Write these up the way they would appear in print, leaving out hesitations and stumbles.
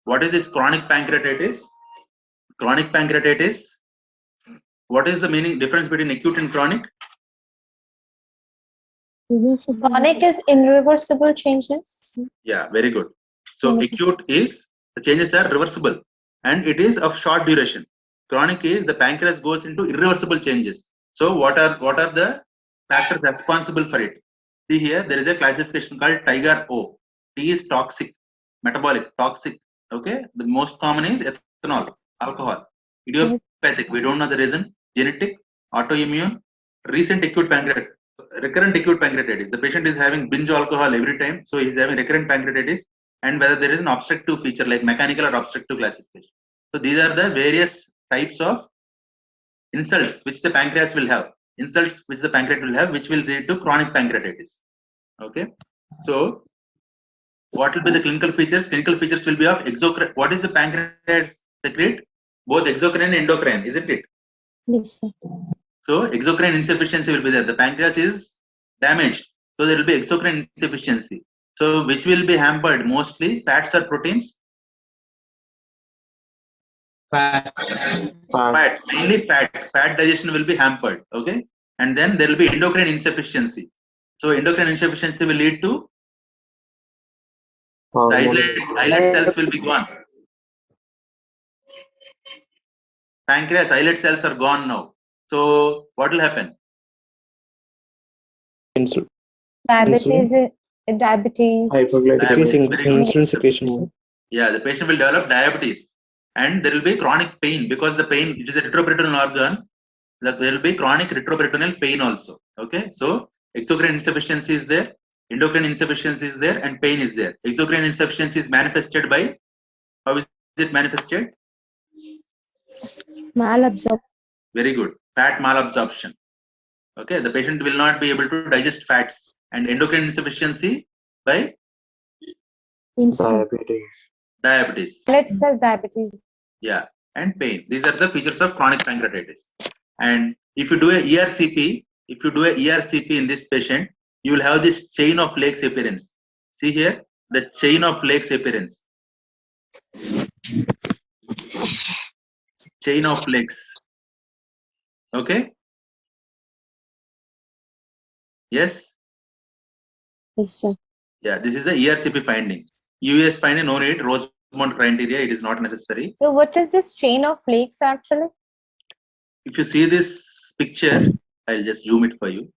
What is this chronic pancreatitis? Chronic pancreatitis. What is the meaning difference between acute and chronic? Chronic is irreversible changes. Yeah, very good. So acute is the changes are reversible and it is of short duration. Chronic is the pancreas goes into irreversible changes. So what are the factors responsible for it? See here, there is a classification called Tiger O. T is toxic, metabolic, toxic. Okay, the most common is ethanol, alcohol. Idiopathic, we don't know the reason. Genetic, autoimmune, recent acute pancreatitis, recurrent acute pancreatitis. The patient is having binge alcohol every time, so he is having recurrent pancreatitis. And whether there is an obstructive feature like mechanical or obstructive classification. So these are the various types of insults which the pancreas will have. Insults which the pancreas will have, which will lead to chronic pancreatitis. Okay. So what will be the clinical features? Clinical features will be of exocrine. What is the pancreas secrete? Both exocrine and endocrine, isn't it? Yes, sir. So exocrine insufficiency will be there. The pancreas is damaged. So there will be exocrine insufficiency. So which will be hampered? Mostly fats or proteins? Fat. Fat. Mainly fat. Fat digestion will be hampered. Okay. And then there will be endocrine insufficiency. So endocrine insufficiency will lead to the islet cells will be gone. Pancreas islet cells are gone now. So what will happen? Diabetes. Insulin secretion. Yeah, the patient will develop diabetes. And there will be chronic pain because the pain, it is a retroperitoneal organ. There will be chronic retroperitoneal pain also. Okay, so exocrine insufficiency is there, endocrine insufficiency is there, and pain is there. Exocrine insufficiency is manifested by, how is it manifested? Malabsorption. Very good. Fat malabsorption. Okay, the patient will not be able to digest fats. And endocrine insufficiency by diabetes. Let's say diabetes. Yeah, and pain. These are the features of chronic pancreatitis. And if you do a ERCP, in this patient, you will have this chain of lakes appearance. See here, the chain of lakes appearance. Chain of lakes. Okay. Yes. Yes, sir. Yeah, this is the ERCP finding. US finding, no need. Rosemont criteria, it is not necessary. So what is this chain of lakes actually? If you see this picture, I'll just zoom it for you.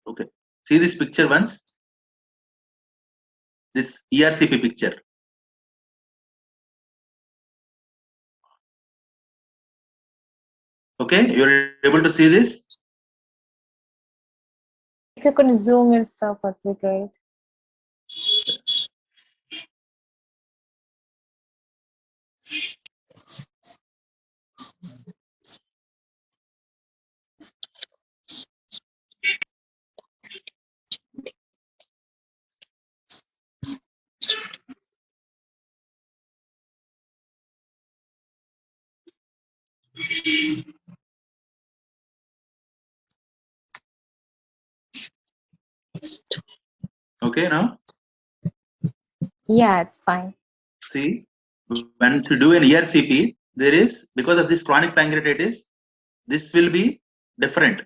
Okay, see this picture once. This ERCP picture. Okay, you're able to see this? If you could zoom in stuff, that would be great. Okay, now? Yeah, it's fine. See, when you do an ERCP, there is, because of this chronic pancreatitis, this will be different.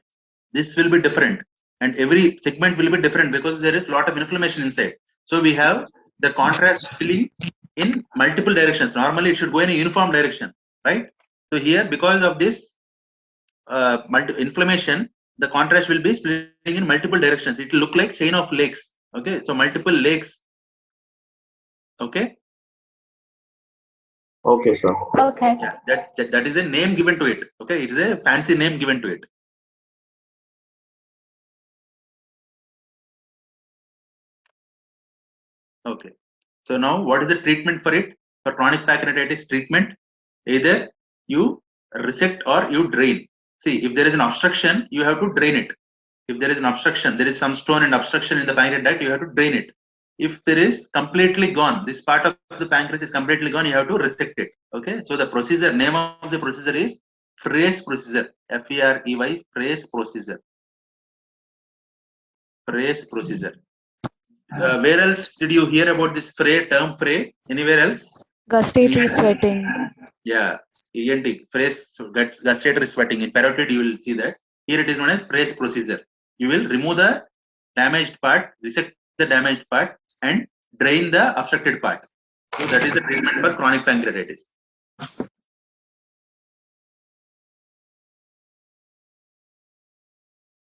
This will be different. And every segment will be different because there is a lot of inflammation inside. So we have the contrast filling in multiple directions. Normally it should go in a uniform direction, right? So here, because of this inflammation, the contrast will be splitting in multiple directions. It will look like chain of lakes. Okay, so multiple lakes. Okay. Okay, sir. Okay. Yeah, that is a name given to it. Okay, it is a fancy name given to it. Okay. So now, what is the treatment for it? For chronic pancreatitis treatment, either you resect or you drain. See, if there is an obstruction, you have to drain it. If there is an obstruction, there is some stone and obstruction in the pancreatic duct, you have to drain it. If there is completely gone, this part of the pancreas is completely gone, you have to resect it. Okay. So the procedure, name of the procedure is Frey's procedure. F-E-R-E-Y, Frey's procedure. Frey's procedure. Where else did you hear about this term Frey? Anywhere else? Gustatory sweating. Yeah, ENT, phrase gustatory sweating. In parotid, you will see that. Here it is known as phrase procedure. You will remove the damaged part, resect the damaged part, and drain the obstructed part. So that is the treatment for chronic pancreatitis.